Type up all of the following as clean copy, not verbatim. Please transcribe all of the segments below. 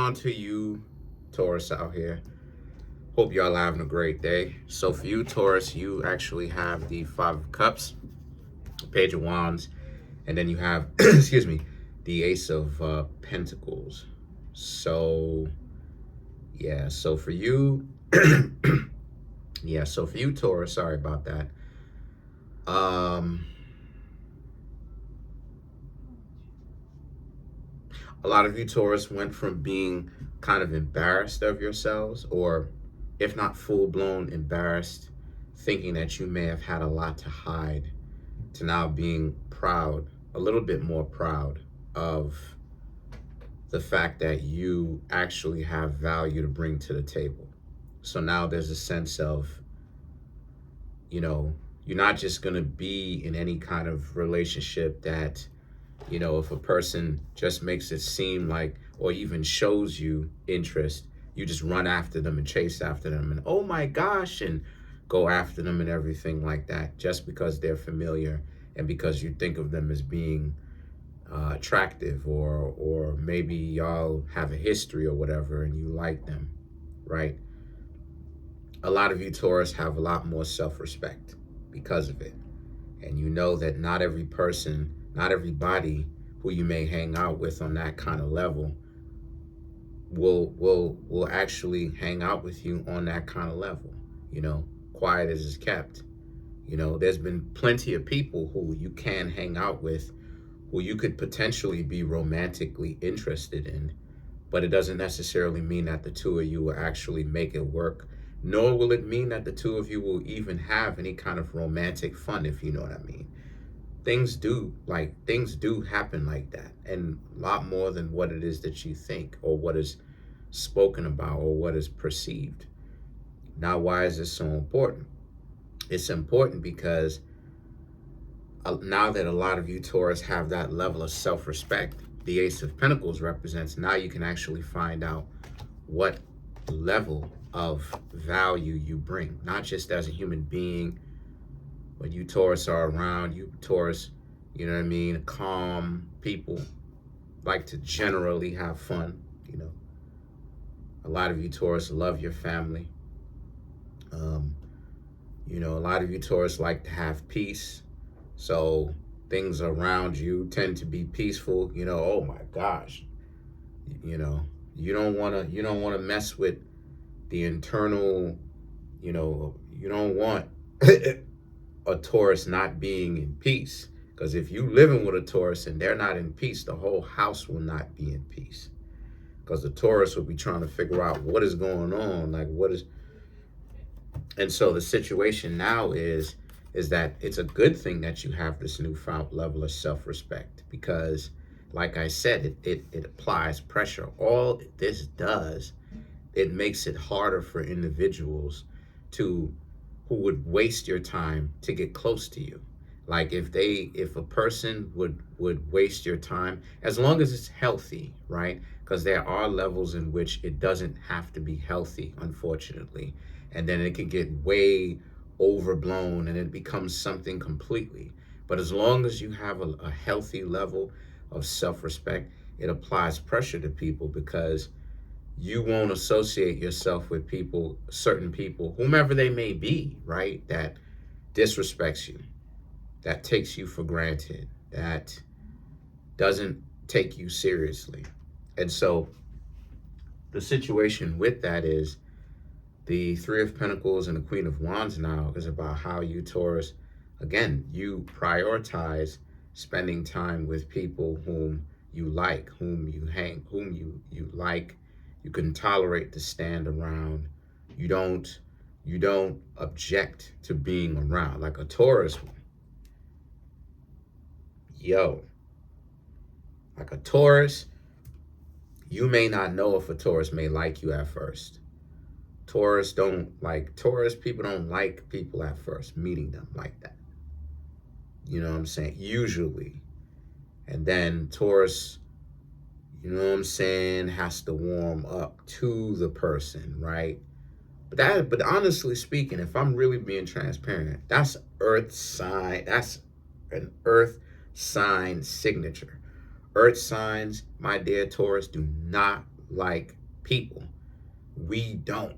on to you, Taurus, out here? Hope y'all having a great day. So for you, Taurus, you actually have the Five of Cups, the Page of Wands, and then you have, excuse me, the Ace of Pentacles. So, yeah, so for you, Taurus, sorry about that. A lot of you Taurus went from being kind of embarrassed of yourselves, or if not full-blown embarrassed, thinking that you may have had a lot to hide, to now being proud, a little bit more proud of the fact that you actually have value to bring to the table. So now there's a sense of, you're not just going to be in any kind of relationship that, if a person just makes it seem like, or even shows you interest, you just run after them and chase after them and, oh my gosh, and go after them and everything like that, just because they're familiar and because you think of them as being attractive, or maybe y'all have a history or whatever and you like them, right? A lot of you Taurus have a lot more self-respect because of it. And you know that not every person, not everybody who you may hang out with on that kind of level will actually hang out with you on that kind of level. Quiet as is kept. There's been plenty of people who you can hang out with, who you could potentially be romantically interested in, but it doesn't necessarily mean that the two of you will actually make it work, nor will it mean that the two of you will even have any kind of romantic fun, if you know what I mean. Things do happen like that, and a lot more than what it is that you think, or what is spoken about, or what is perceived. Now, why is this so important? It's important because now that a lot of you Taurus have that level of self-respect, the Ace of Pentacles represents, now you can actually find out what level of value you bring, not just as a human being. When you Taurus are around, you Taurus, you know what I mean, calm people, like to generally have fun. A lot of you Taurus love your family. A lot of you Taurus like to have peace. So things around you tend to be peaceful. Oh my gosh. You don't want to mess with the internal, you don't want a Taurus not being in peace. Because if you living with a Taurus and they're not in peace, the whole house will not be in peace. Because the Taurus will be trying to figure out what is going on, and so the situation now is that it's a good thing that you have this newfound level of self-respect, because like I said, it applies pressure. All this does, it makes it harder for individuals who would waste your time to get close to you. Like if a person would waste your time, as long as it's healthy, right? Because there are levels in which it doesn't have to be healthy, unfortunately. And then it can get way overblown and it becomes something completely. But as long as you have a healthy level of self-respect, it applies pressure to people, because you won't associate yourself with people, certain people, whomever they may be, right? That disrespects you, that takes you for granted, that doesn't take you seriously. And so the situation with that is the Three of Pentacles and the Queen of Wands now is about how you Taurus, again, you prioritize spending time with people whom you like, whom you like, you can tolerate to stand around. You don't object to being around. Like a Taurus, like a Taurus, you may not know if a Taurus may like you at first. Taurus people don't like people at first, meeting them like that. You know what I'm saying? Usually. And then Taurus, has to warm up to the person, right? But honestly speaking, if I'm really being transparent, that's earth sign. That's an earth sign signature. Earth signs, my dear Taurus, do not like people. We don't.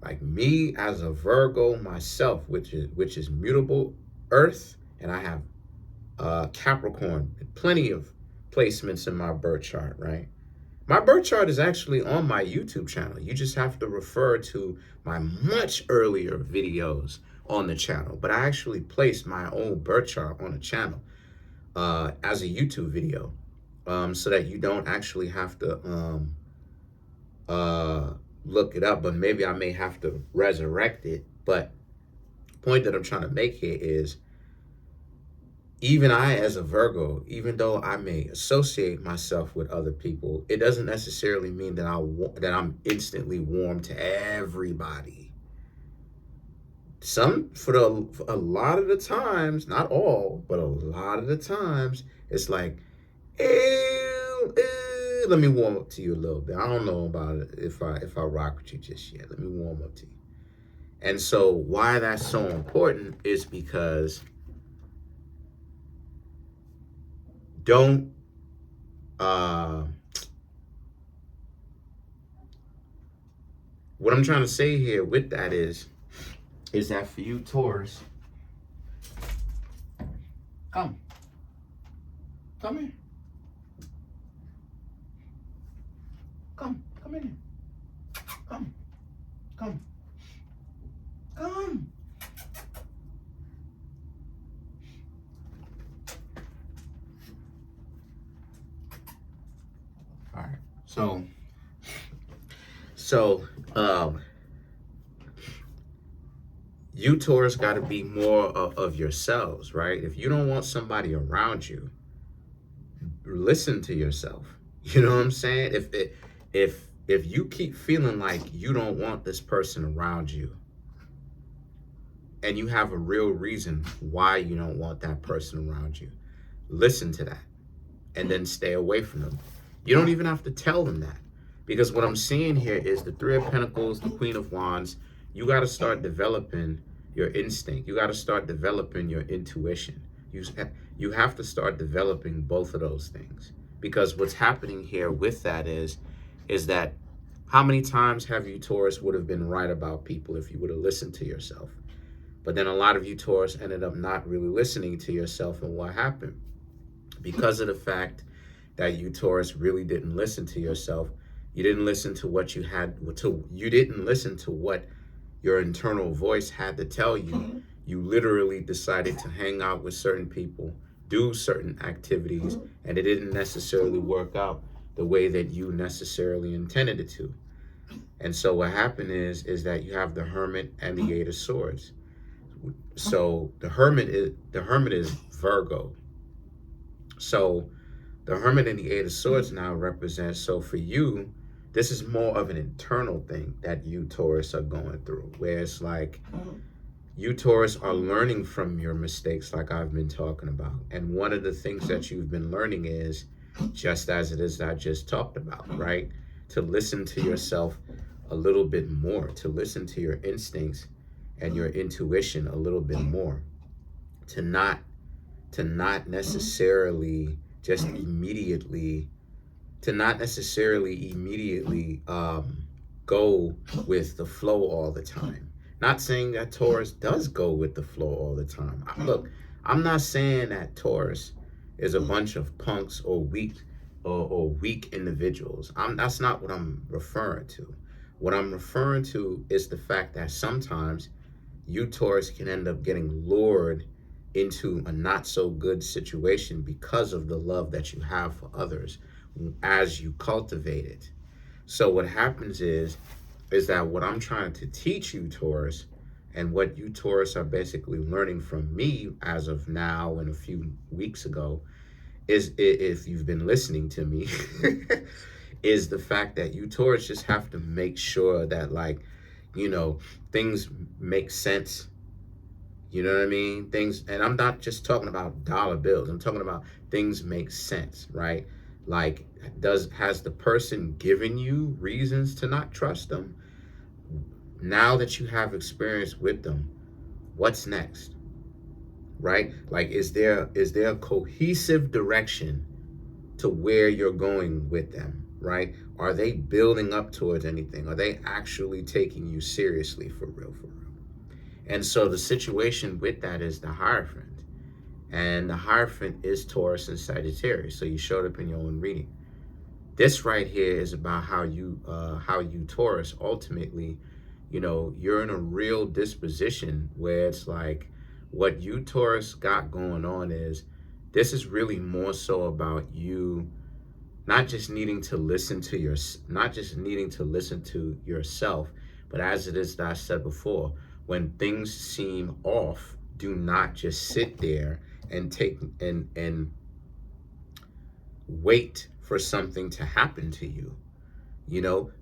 Like me as a Virgo myself, which is mutable earth, and I have Capricorn, plenty of placements in my birth chart, right? My birth chart is actually on my YouTube channel. You just have to refer to my much earlier videos on the channel. But I actually placed my own birth chart on the channel as a YouTube video, so that you don't actually have to look it up. But maybe I may have to resurrect it. But the point that I'm trying to make here is, even I, as a Virgo, even though I may associate myself with other people, it doesn't necessarily mean that I'm instantly warm to everybody. For a lot of the times, not all, but a lot of the times, it's like, let me warm up to you a little bit. I don't know about it if I rock with you just yet. Let me warm up to you. And so why that's so important is because don't what I'm trying to say here with that is that for you, Taurus, come here, come in here, come. All right, so you, Taurus, got to be more of yourselves, right? If you don't want somebody around you, listen to yourself. You know what I'm saying? If you keep feeling like you don't want this person around you, and you have a real reason why you don't want that person around you, listen to that and then stay away from them. You don't even have to tell them that, because what I'm seeing here is the Three of Pentacles, the Queen of Wands. You got to start developing your instinct. You got to start developing your intuition. You have to start developing both of those things, because what's happening here with that is that how many times have you, Taurus, would have been right about people if you would have listened to yourself? But then a lot of you, Taurus, ended up not really listening to yourself. And what happened? Because of the fact that you, Taurus, really didn't listen to yourself, you didn't listen to what you didn't listen to what your internal voice had to tell you. You literally decided to hang out with certain people, do certain activities, and it didn't necessarily work out the way that you necessarily intended it to. And so what happened is that you have the Hermit and the Eight of Swords. So the Hermit is Virgo. So the Hermit and the Eight of Swords now represent, so for you, this is more of an internal thing that you, Taurus, are going through, where it's like you, Taurus, are learning from your mistakes, like I've been talking about. And one of the things that you've been learning is, just as it is I just talked about, right? To listen to yourself a little bit more, to listen to your instincts and your intuition a little bit more, to not necessarily just immediately, go with the flow all the time. Not saying that Taurus does go with the flow all the time. Look, I'm not saying that Taurus is a bunch of punks or weak individuals. That's not what I'm referring to. What I'm referring to is the fact that sometimes you, Taurus, can end up getting lured into a not so good situation because of the love that you have for others as you cultivate it. So what happens is that what I'm trying to teach you, Taurus, and what you, Taurus, are basically learning from me as of now and a few weeks ago, is, if you've been listening to me, is the fact that you, Taurus, just have to make sure that, like, you know, things make sense. You know what I mean? Things, and I'm not just talking about dollar bills. I'm talking about things make sense, right? Like, has the person given you reasons to not trust them? Now that you have experience with them, what's next? Right? Like, is there a cohesive direction to where you're going with them, right? Are they building up towards anything? Are they actually taking you seriously for real, for real? And so the situation with that is the Hierophant. And the Hierophant is Taurus and Sagittarius. So you showed up in your own reading. This right here is about how you Taurus, ultimately, you're in a real disposition where it's like what you Taurus got going on is this is really more so about you not just needing to listen to yourself, but as it is that I said before, when things seem off, do not just sit there and wait for something to happen to you.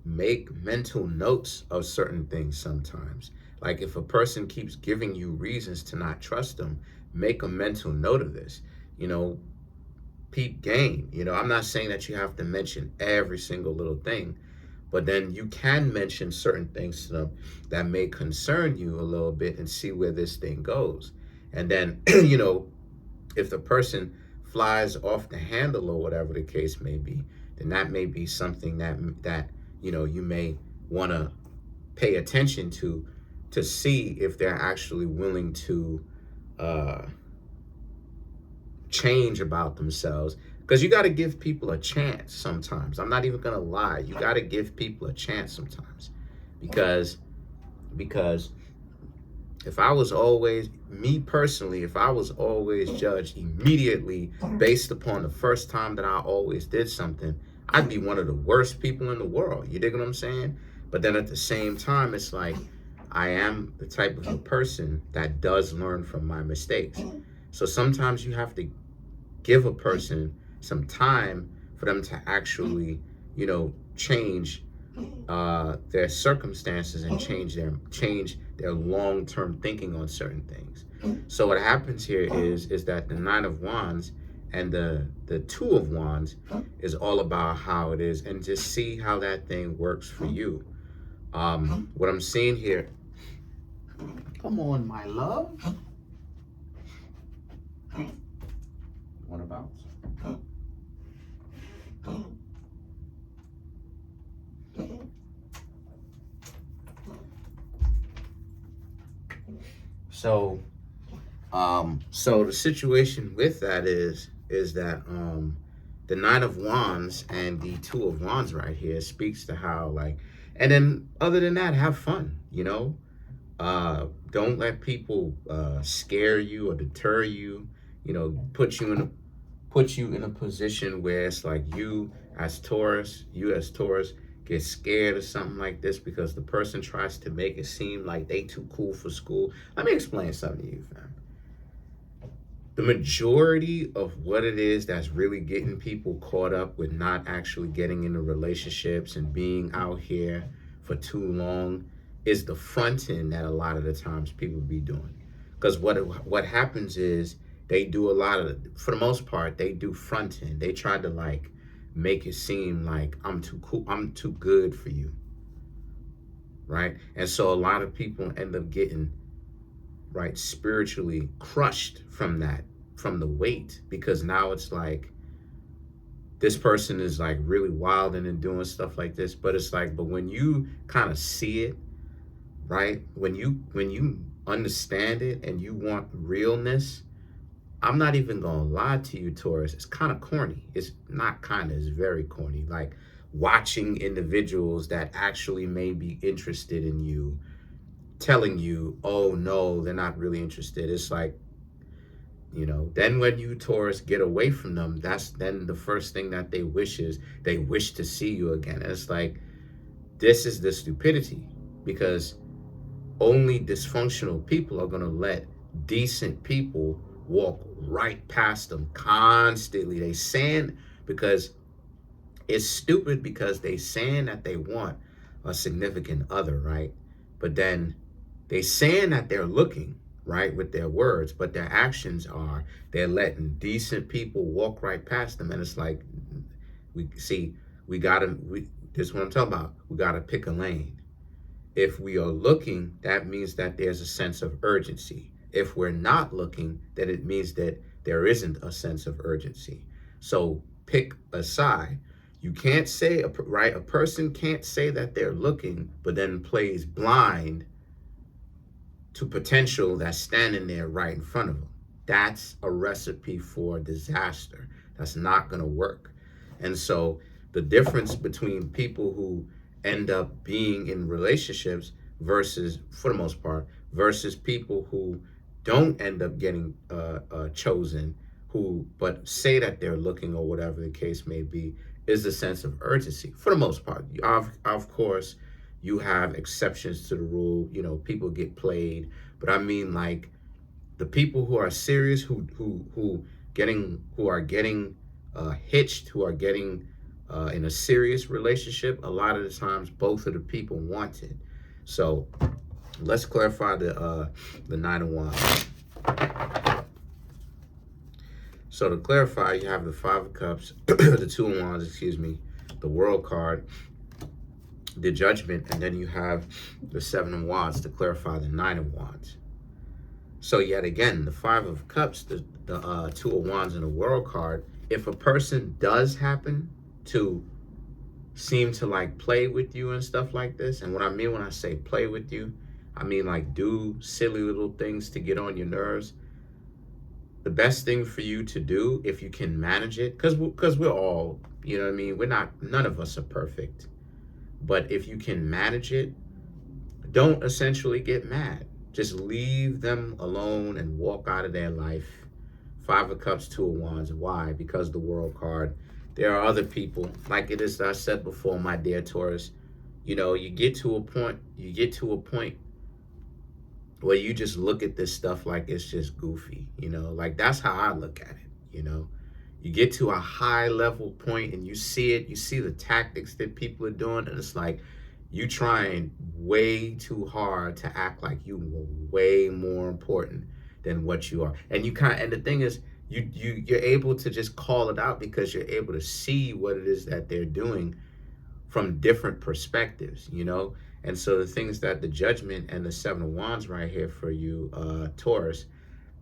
Make mental notes of certain things sometimes. Like if a person keeps giving you reasons to not trust them, make a mental note of this. Peep game. I'm not saying that you have to mention every single little thing, but then you can mention certain things to them that may concern you a little bit and see where this thing goes. And then, if the person flies off the handle or whatever the case may be, then that may be something that you may want to pay attention to see if they're actually willing to change about themselves. Because you got to give people a chance sometimes. I'm not even going to lie. You got to give people a chance sometimes. Because if I was always, me personally, if I was always judged immediately based upon the first time that I always did something, I'd be one of the worst people in the world. You dig what I'm saying? But then at the same time, it's like I am the type of a person that does learn from my mistakes. So sometimes you have to give a person some time for them to actually, change their circumstances and change their long-term thinking on certain things. So what happens here is that the Nine of Wands and the Two of Wands is all about how it is, and just see how that thing works for you. What I'm seeing here, come on, my love. What about? So the situation with that is that the Nine of Wands and the Two of Wands right here speaks to how, like, and then other than that, have fun, don't let people scare you or deter you, put you in a position where it's like you as Taurus get scared of something like this because the person tries to make it seem like they too cool for school. Let me explain something to you, fam. The majority of what it is that's really getting people caught up with not actually getting into relationships and being out here for too long is the fronting that a lot of the times people be doing. Because what happens is they do a lot of, for the most part, they do fronting. They try to like make it seem like I'm too cool, I'm too good for you, right? And so a lot of people end up getting, right, spiritually crushed from the weight, because now it's like this person is like really wilding and doing stuff like this, but it's like, but when you kind of see it, right, when you understand it and you want realness, I'm not even gonna lie to you, Taurus, it's kind of corny. It's not kind of, it's very corny. Like watching individuals that actually may be interested in you telling you, oh no, they're not really interested. It's like, then when you Taurus get away from them, that's then the first thing that they wish is they wish to see you again. And it's like, this is the stupidity, because only dysfunctional people are gonna let decent people walk right past them constantly. They saying, because it's stupid, because they saying that they want a significant other, right? But then they saying that they're looking, right, with their words, but their actions are they're letting decent people walk right past them. And it's like, this is what I'm talking about. We gotta pick a lane. If we are looking, that means that there's a sense of urgency. If we're not looking, then it means that there isn't a sense of urgency. So pick a side. You can't say, right? A person can't say that they're looking, but then plays blind to potential that's standing there right in front of them. That's a recipe for disaster. That's not going to work. And so the difference between people who end up being in relationships versus, for the most part, versus people who don't end up getting chosen, who but say that they're looking or whatever the case may be, is the sense of urgency. For the most part, of course, you have exceptions to the rule. You know, people get played, but I mean, like, the people who are serious, who are getting hitched, who are getting in a serious relationship, a lot of the times both of the people want it. So let's clarify the Nine of Wands. So to clarify, you have the Five of Cups, the Two of Wands, excuse me, the World card, the Judgment, and then you have the Seven of Wands to clarify the Nine of Wands. So yet again, the Five of Cups, the Two of Wands, and the World card, if a person does happen to seem to like play with you and stuff like this, and what I mean when I say play with you, I mean like do silly little things to get on your nerves, the best thing for you to do, if you can manage it, because we're all, you know what I mean, none of us are perfect, but if you can manage it, don't essentially get mad. Just leave them alone and walk out of their life. Five of Cups, Two of Wands. Why? Because the World card. There are other people, like it is I said before, my dear Taurus, you know, you get to a point where you just look at this stuff like it's just goofy, you know, like that's how I look at it, you know. You get to a high level point and you see it, you see the tactics that people are doing, and it's like you trying way too hard to act like you were way more important than what you are. And and the thing is, you're able to just call it out because you're able to see what it is that they're doing from different perspectives, you know. And so the things that the Judgment and the Seven of Wands right here for you, Taurus,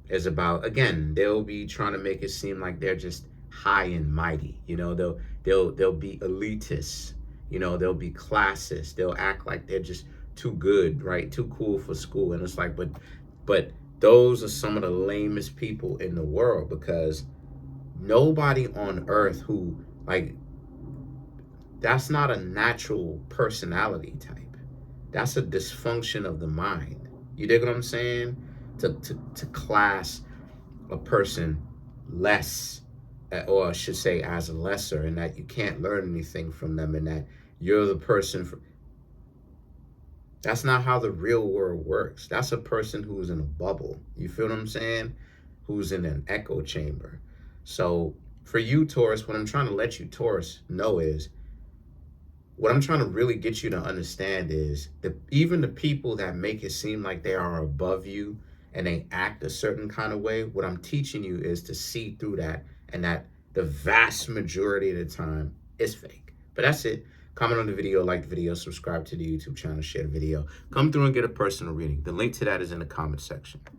is about, again, they'll be trying to make it seem like they're just high and mighty, you know. They'll be elitists, you know. They'll be classist. They'll act like they're just too good, right? Too cool for school. And it's like, but those are some of the lamest people in the world, because nobody on earth who, like, that's not a natural personality type. That's a dysfunction of the mind. You dig what I'm saying? To class a person less, or I should say as lesser, and that you can't learn anything from them, and that you're the person for, that's not how the real world works. That's a person who's in a bubble. You feel what I'm saying? Who's in an echo chamber. So for you, Taurus, what I'm trying to let you, Taurus, know is, what I'm trying to really get you to understand is that even the people that make it seem like they are above you and they act a certain kind of way, what I'm teaching you is to see through that, and that the vast majority of the time is fake. But that's it. Comment on the video, like the video, subscribe to the YouTube channel, share the video. Come through and get a personal reading. The link to that is in the comment section.